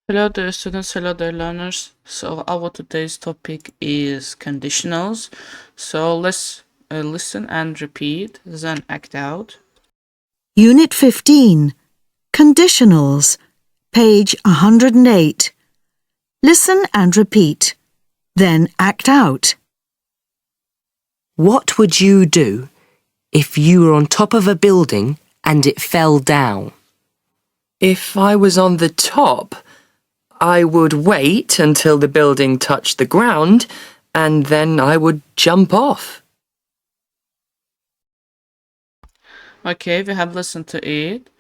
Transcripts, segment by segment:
Hello there students, hello there learners. So our today's topic is conditionals. So let's listen and repeat, then act out. Unit 15, Conditionals, page 108. Listen and repeat, then act out. What would you do if you were on top of a building and it fell down? If I was on the top, I would wait until the building touched the ground and then I would jump off. Okay, we have listened to it.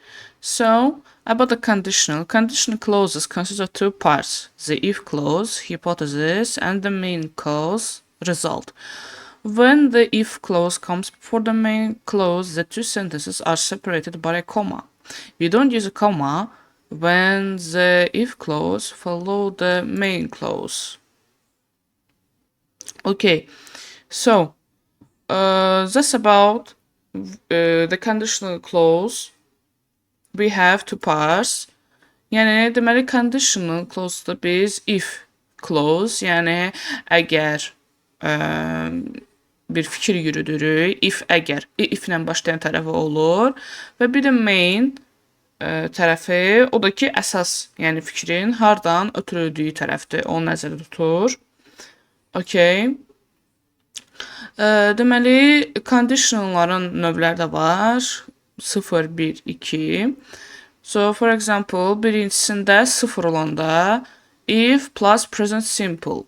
So about the conditional clauses consist of two parts: the if clause, hypothesis, and the main clause, result. When the if clause comes before the main clause, the two sentences are separated by a comma. We don't use a comma when the if clause follow the main clause. Okay, so that's about the conditional clause. We have two parts. Yəni deməli conditional clause-da biz if clause, yəni əgər bir fikir yürüdürük, if əgər if-lə başlayan tərəfi olur və bir də main tərəfi, o da ki əsas, yəni fikrin hardan ötürüldüyü tərəfdir, onu nəzərdə tutur. Okay. Deməli conditionalların növləri də var. 0, 1, 2. So for example, birincisində 0 olanda if plus present simple.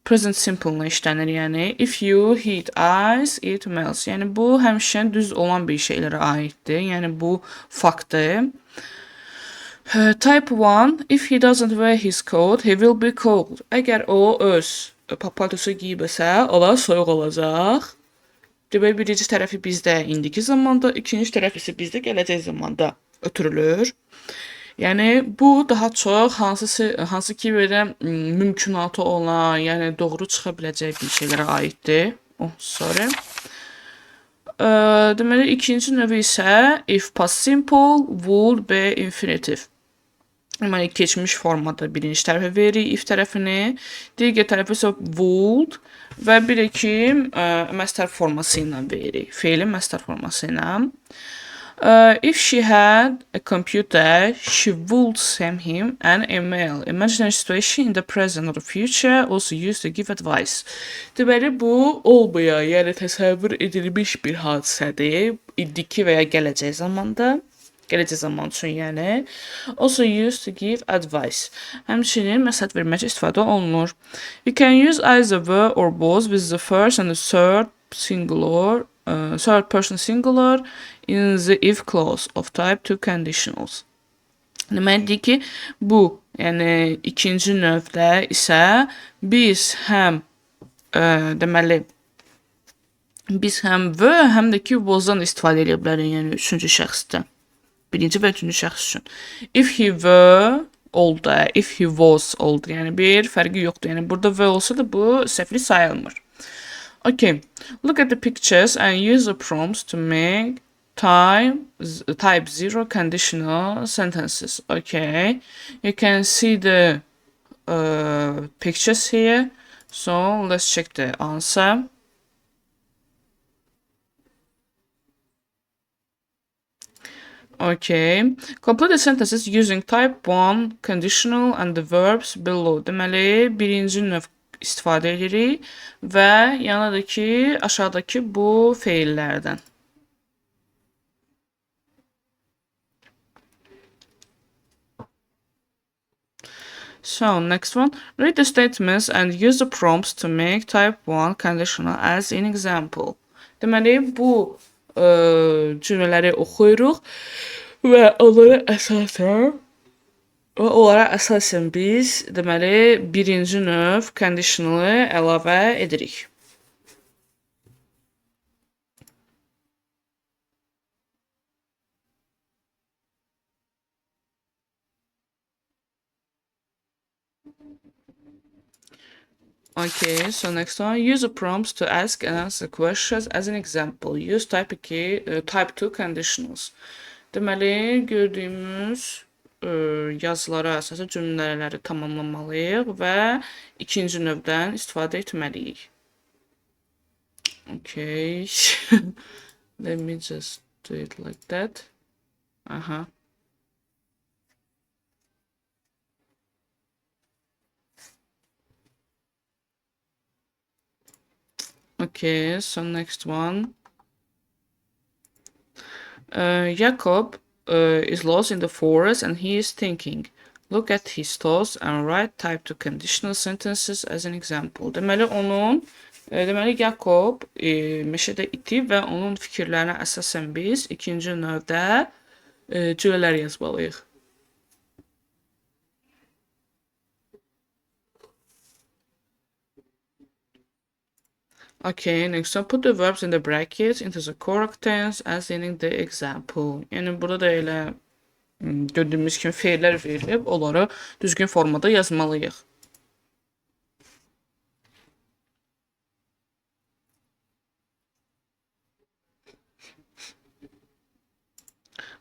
Present simple-la işlənir, yəni if you heat ice, it melts. Yəni bu həmişə düz olan bir şeylərə aiddir. Yəni bu faktdır. Type 1, if he doesn't wear his coat, he will be cold. Əgər o öz paltosu giyməsə, ola soyuq olacaq. Deməli birinci tərəfi bizdə indiki zamanda, ikinci tərəf isə bizdə gələcək zamanda ötürülür. Yəni bu daha çox hansı ki belə mümkünatı olan, yəni doğru çıxa biləcək bir şeylərə aiddir. Sorry. Deməli ikinci növü isə if past simple, would be infinitive. Deməli keçmiş formada birinci tərəfə veririk if tərəfini, digər tərəfə isə would və bir də ki məstər forması ilə veririk. Feilin məstər forması ilə. If she had a computer, she would send him an email. Imaginary situation in the present or the future also used to give advice. Deməli bu olmayan, yəni təsəvvür edilmiş bir hadisədir. İndiki və ya gələcək zamanda. Gələcək zaman üçün yəni. Also used to give advice. Həmçinin məsləhət vermək istifadə olunur. You can use either or both with the first and the third person singular in the if clause of type 2 conditionals. Deməlidir ki, bu, yəni ikinci növdə isə biz həm deməli biz həm və həm də ki was-dan istifadə edə bilərik, yəni üçüncü şəxsdə. Birinci və üçüncü şəxs üçün. If he were oldu, if he was oldu. Yəni bir fərqi yoxdur. Yəni burada və olsa da bu səhvli sayılmır. Okay. Look at the pictures and use the prompts to make type 0 conditional sentences. Okay. You can see the pictures here. So let's check the answer. Okay. Complete the sentences using type 1 conditional and the verbs below. Deməli, birinci növ istifadə edirik və yanadakı, aşağıdakı bu feillərdən. So, next one. Read the statements and use the prompts to make type 1 conditional as an example. Deməli, bu cümlələri oxuyuruq və onlara əsasən biz deməli birinci növ conditionalı əlavə edirik. Okay, so next one, use the prompts to ask and answer questions as an example. Use type 2 conditionals. Deməli, gördüyümüz yazılara əsasən cümlələri tamamlamalıyıq və ikinci növdən istifadə etməliyik. Okay. Let me just do it like that. Aha. Okay, so next one. Jacob is lost in the forest and he is thinking. Look at his thoughts and write type to conditional sentences as an example. Deməli Jacob meşədə itib və onun fikirlərinə əsasən biz ikinci növdə cümlələr yazmalıyıq. Okay, next one, put the verbs in the brackets into the correct tense as in the example. Yəni burada da elə gördüyümüz kimi fe'lər verilib, onları düzgün formada yazmalıyıq.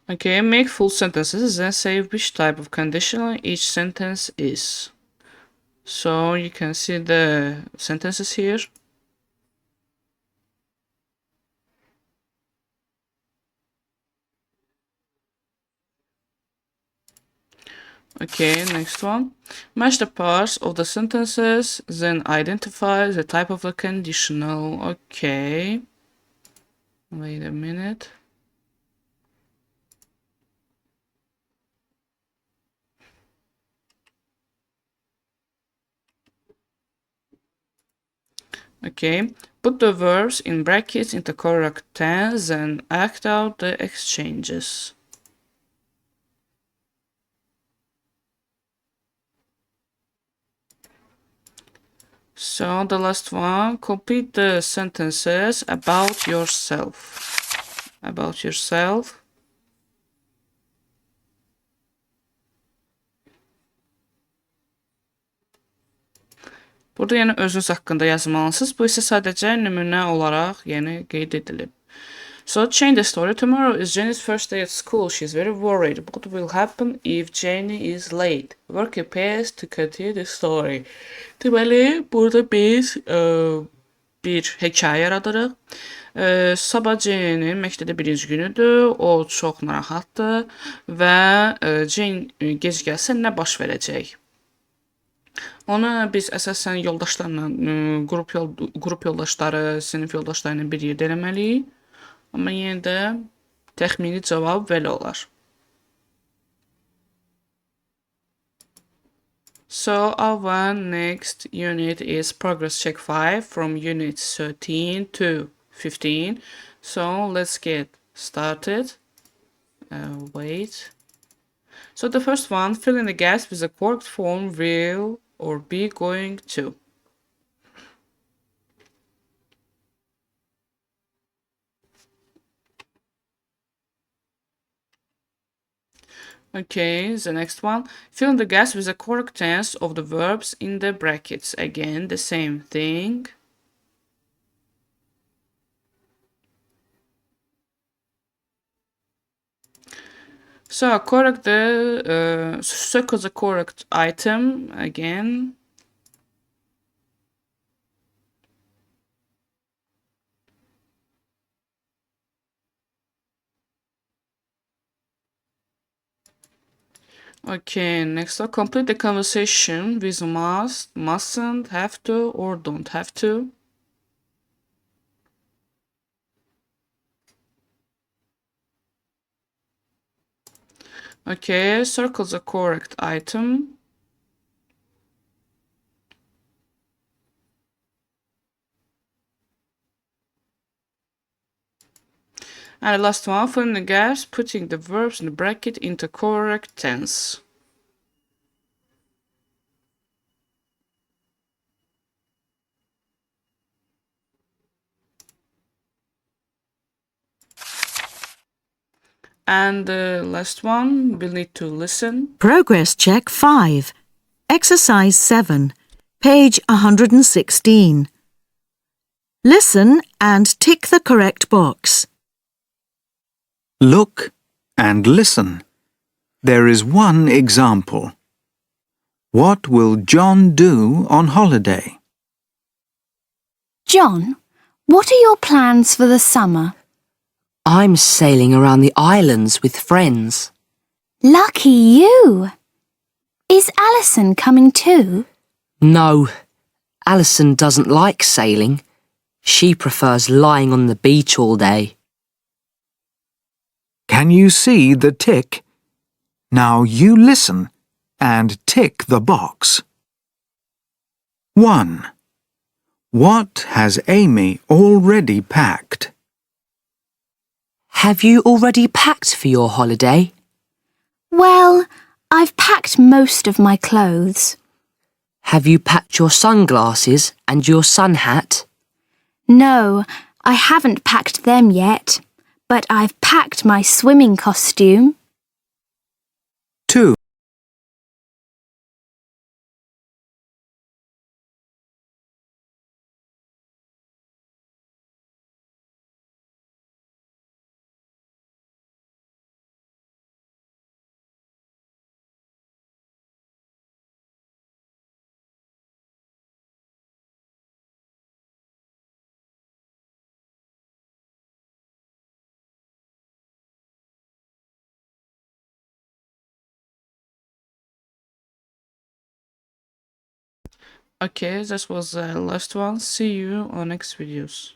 Okay, make full sentences, then say which type of conditional each sentence is. So you can see the sentences here. Okay, next one. Match the parts of the sentences, then identify the type of the conditional. Okay. Wait a minute. Okay, put the verbs in brackets into correct tense and act out the exchanges. So the last one, complete the sentences about yourself. About yourself. Burada yəni özünüz haqqında yazmalısınız. Bu isə sadəcə nümunə olaraq yəni qeyd edilib. So change the story. Tomorrow is Jenny's first day at school. She's very worried. What will happen if Jenny is late? Work your best to continue the story. Deməli, burada biz bir hekayə yaradırıq. Sabah Jenny'nin məktəbdə birinci günüdür. O çox narahatdır və Jenny gec gəlsə nə baş verəcək? Ona biz əsasən yoldaşlarla, qrup yoldaşları, sinif yoldaşları ilə bir yerdə eləməliyik. Amma yenə də təxmini cavab belə olar. So our next unit is Progress Check 5 from Unit 13 to 15. So let's get started. Wait. So the first one, fill in the gaps with the correct form will or be going to. Okay, the next one, fill in the gaps with the correct tense of the verbs in the brackets. Again, the same thing. So correct circle the correct item again. Okay, next up, complete the conversation with must, mustn't, have to, or don't have to. Okay, circle the correct item. And the last one, fill in the gaps, putting the verbs in the bracket into correct tense. And the last one, we'll need to listen. Progress Check 5. Exercise 7. Page 116. Listen and tick the correct box. Look and listen. There is one example. What will John do on holiday? John, what are your plans for the summer? I'm sailing around the islands with friends. Lucky you! Is Alison coming too? No, Alison doesn't like sailing. She prefers lying on the beach all day. Can you see the tick? Now you listen and tick the box. 1. What has Amy already packed? Have you already packed for your holiday? Well, I've packed most of my clothes. Have you packed your sunglasses and your sun hat? No, I haven't packed them yet, but I've packed my swimming costume. 2. Okay, this was the last one. See you on next videos.